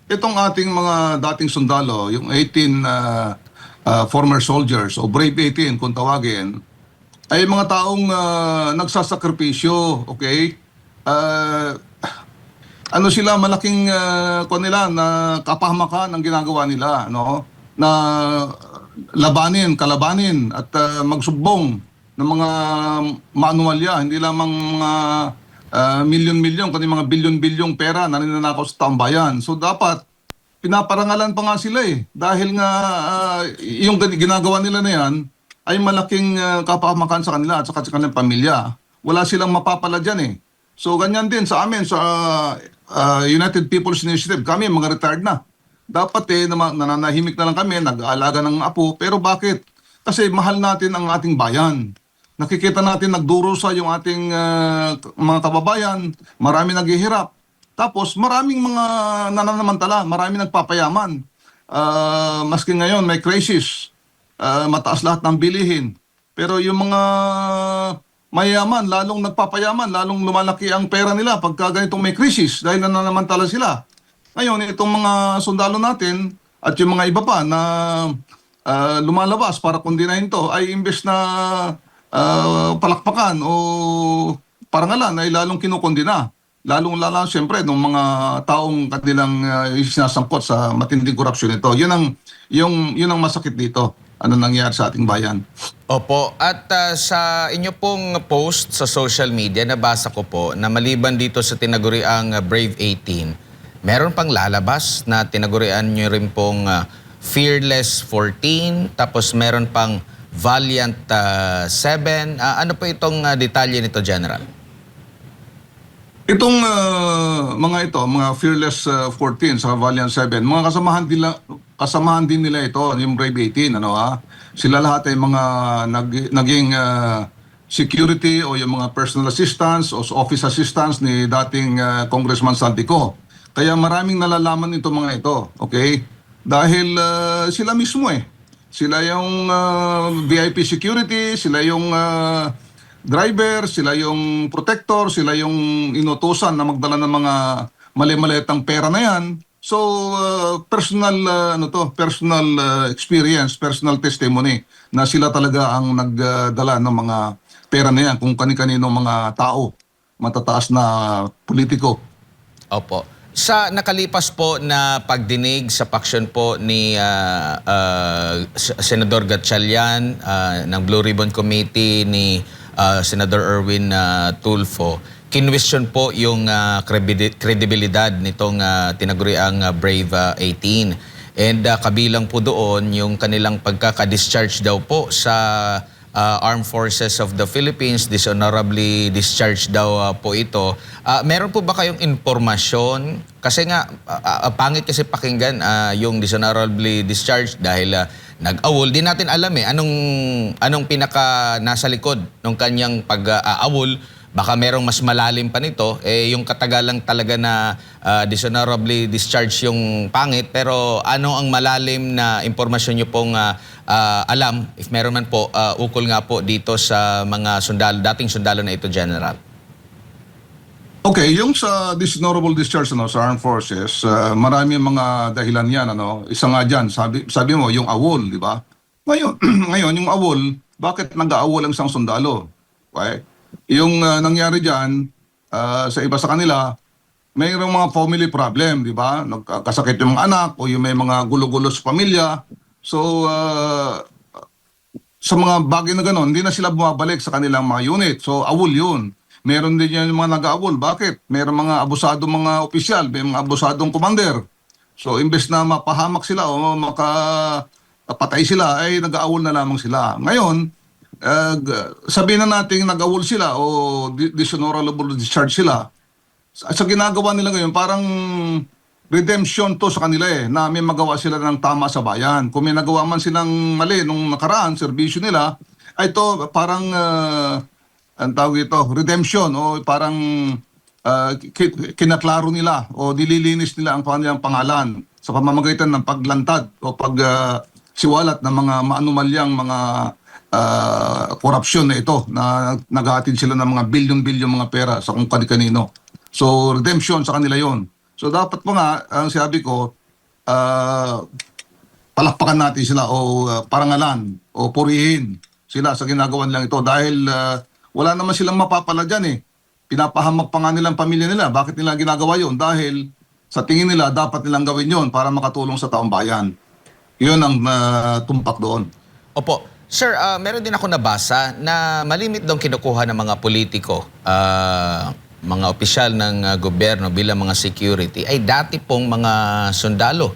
itong ating mga dating sundalo, yung 18 former soldiers o Brave 18 kung tawagin, ay mga taong nagsasakripisyo, okay? Ah, ano sila, malaking kung nila na kapahamakan ang ginagawa nila, no? Na kalabanin at magsubbong ng mga manualya, hindi lamang mga milyon-milyon, kundi mga bilyon-bilyong pera na ninanakaw sa taong bayan. So dapat pinaparangalan pa nga sila eh. Dahil nga yung ginagawa nila na yan ay malaking kapahamakan sa kanila at sa kanilang pamilya. Wala silang mapapala dyan eh. So ganyan din sa amin, sa United People's Initiative, kami mga retired na. Dapat nananahimik na lang kami, nag-aalaga ng apo. Pero bakit? Kasi mahal natin ang ating bayan. Nakikita natin nagdurusa yung ating mga kababayan, marami naghihirap. Tapos maraming mga nananamantala, maraming nagpapayaman. Maski ngayon may crisis, mataas lahat ng bilihin. Pero yung mga mayaman, lalong nagpapayaman, lalong lumalaki ang pera nila pagka ganitong may crisis dahil nananamantala sila. Ngayon, itong mga sundalo natin at yung mga iba pa na lumalabas para kundinahin to ay imbes na palakpakan o parangalan ay lalong kinukundina. Lalong-lala siyempre ng mga taong kanilang sinasangkot sa matinding korupsyon ito. Yun ang masakit dito. Ano nangyari sa ating bayan. Opo. At sa inyo pong post sa social media, nabasa ko po na maliban dito sa tinaguriang Brave 18, meron pang lalabas na tinagurian nyo rin pong Fearless 14, tapos meron pang Valiant 7. Ano po itong detalye nito, General? Itong mga Fearless 14 sa Valiant 7, mga kasamahan din nila ito, yung Brave 18, Sila lahat ay mga naging security o yung mga personal assistants o office assistants ni dating Congressman Saldico. Kaya maraming nalalaman nito mga ito, okay? Dahil sila mismo Sila yung VIP security, sila yung driver, sila yung protector, sila yung inutusan na magdala ng mga mali-malitang pera na yan. So personal experience, personal testimony na sila talaga ang nagdala ng mga pera na yan kung kani-kanino mga tao, matataas na politiko. Opo. Sa nakalipas po na pagdinig sa paksyon po ni Senador Gatchalian ng Blue Ribbon Committee ni Senador Erwin Tulfo, kinwestiyon po yung kredibilidad nitong tinaguriang Brave 18. And kabilang po doon yung kanilang pagkaka-discharge daw po sa Armed Forces of the Philippines, dishonorably discharged daw po ito. Meron po ba kayong informasyon? Kasi nga, pangit kasi pakinggan yung dishonorably discharged dahil nag-awol. Di natin alam anong pinaka nasa likod ng kanyang pag-aawol. Baka merong mas malalim pa nito. Yung katagalang talaga na dishonorably discharged yung pangit. Pero ano ang malalim na impormasyon nyo pong alam, if meron man po, ukol nga po dito sa mga sundalo, dating sundalo na ito, General? Okay, yung sa dishonorable discharge sa Armed Forces, marami mga dahilan yan. Isa nga dyan, sabi mo, yung awol, di ba? Ngayon, yung awol, bakit nag-aawol ang isang sundalo? Okay? Yung nangyari dyan, sa iba sa kanila, mayroong mga family problem, di ba? Nagkasakit yung mga anak o yung may mga gulo-gulo sa pamilya. So, sa mga bagay na gano'n, hindi na sila bumabalik sa kanilang mga unit. So, awol yun. Meron din yan yung mga nag-aawol. Bakit? Meron mga abusadong mga opisyal, may mga abusadong commander. So, imbes na mapahamak sila o makapatay sila, ay nag-aawol na lamang sila. Ngayon, sabihin na natin nag-awol sila o dishonorable discharge sila. Sa ginagawa nila ngayon, parang redemption to sa kanila na may magawa sila ng tama sa bayan. Kung may nagawa man silang mali nung nakaraan, serbisyo nila, ay ito parang, ang tawag ito, redemption o parang kinaklaro nila o nililinis nila ang kanilang pangalan sa pamamagitan ng paglantad o pagsiwalat ng mga maanumalyang mga korupsyon na ito na naghahatid sila ng mga bilyon-bilyon mga pera sa kung kani-kanino. So redemption sa kanila yon. So dapat pa nga, ang sabi ko, palakpakan natin sila o parangalan o purihin sila sa ginagawa nilang ito dahil wala naman silang mapapala dyan eh. Pinapahamak pa nga nilang pamilya nila. Bakit nila ginagawa yun? Dahil sa tingin nila dapat nilang gawin yun para makatulong sa taong bayan. Yun ang tumpak doon. Opo. Sir, meron din ako nabasa na malimit daw kinukuha ng mga politiko, mga opisyal ng gobyerno bilang mga security ay dati pong mga sundalo.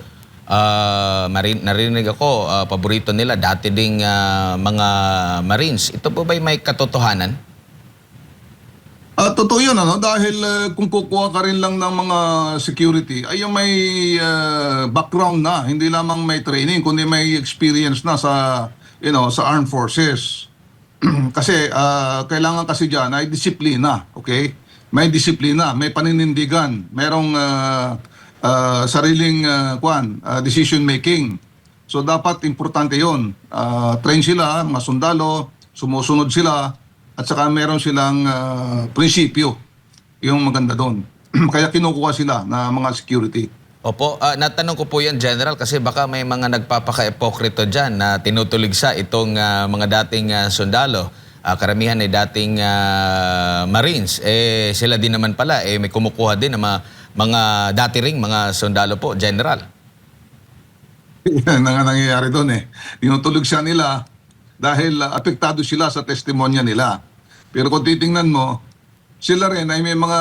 Narinig ako, paborito nila dati ding mga Marines. Ito po ba'y may katotohanan? Totoo yun, ano? Dahil kung kukuha ka rin lang ng mga security, ay yung may background na, hindi lamang may training, kundi may experience na sa, sa armed forces. Kasi kailangan kasi dyan ay disiplina, okay? May disiplina, may paninindigan, merong sariling decision making. So dapat importante yon. Train sila, mga sundalo, sumusunod sila, at saka meron silang prinsipyo. Yung maganda doon. Kaya kinukuha sila na mga security. Opo, natanong ko po yan, General, kasi baka may mga nagpapaka-epokrito dyan na tinutuligsa itong mga dating sundalo. Karamihan ay dating Marines. Sila din naman pala, may kumukuha din ng mga dati ring mga sundalo po, General. Yan ang nangyayari doon eh. Tinutulog siya nila dahil apektado sila sa testimonya nila. Pero kung titingnan mo, sila rin ay may mga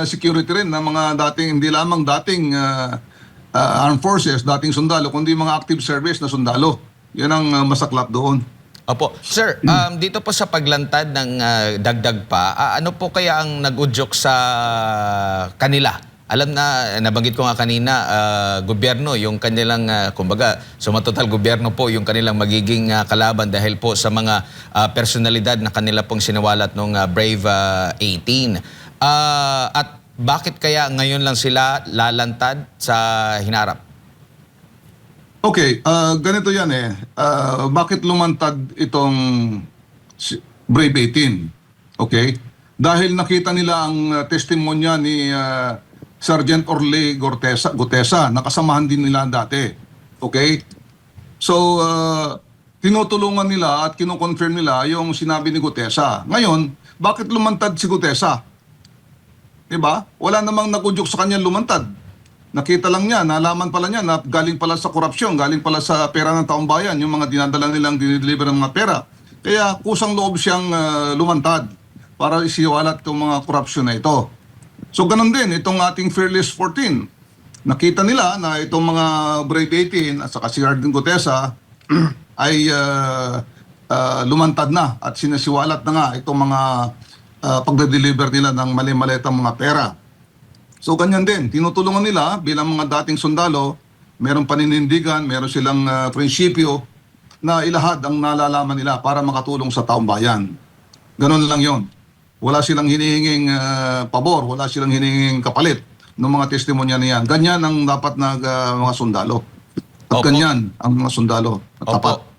security rin na mga dating, hindi lamang dating armed forces, dating sundalo, kundi mga active service na sundalo. Yan ang masaklap doon. Opo. Sir, dito po sa paglantad ng dagdag pa, ano po kaya ang nag-udyok sa kanila? Alam na, nabanggit ko nga kanina, gobyerno, yung kanilang, kumbaga, sumatotal gobyerno po, yung kanilang magiging kalaban dahil po sa mga personalidad na kanila pong sinawalat nung Brave 18. At bakit kaya ngayon lang sila lalantad sa hinarap? Okay, ganito yan eh. Bakit lumantad itong Brave 18? Okay? Dahil nakita nila ang testimonya ni Sergeant Orly Gutesa, nakasamahan din nila dati. Okay? So, tinutulungan nila at kinoconfirm nila yung sinabi ni Gutesa. Ngayon, bakit lumantad si Gutesa? Diba? Wala namang nakudyok sa kanya lumantad. Nakita lang niya, nalaman pala niya na galing pala sa korupsyon, galing pala sa pera ng taong bayan, yung mga dinadala nilang dinideliver ng mga pera. Kaya kusang loob siyang lumantad para isiwalat itong mga korupsyon na ito. So ganun din, itong ating Fearless 14. Nakita nila na itong mga Brave 18 at saka si Sergeant Gutesa ay lumantad na at sinasiwalat na nga itong mga pagde-deliver nila ng mali-malitang mga pera. So ganyan din, tinutulungan nila bilang mga dating sundalo, merong paninindigan, meron silang prinsipyo na ilahad ang nalalaman nila para makatulong sa taong bayan. Ganun lang yon. Wala silang hinihinging pabor, wala silang hinihinging kapalit ng mga testimonya niyan. Ganyan ang dapat mga sundalo. At Opo. ganyan ang mga sundalo. At tapat. Opo.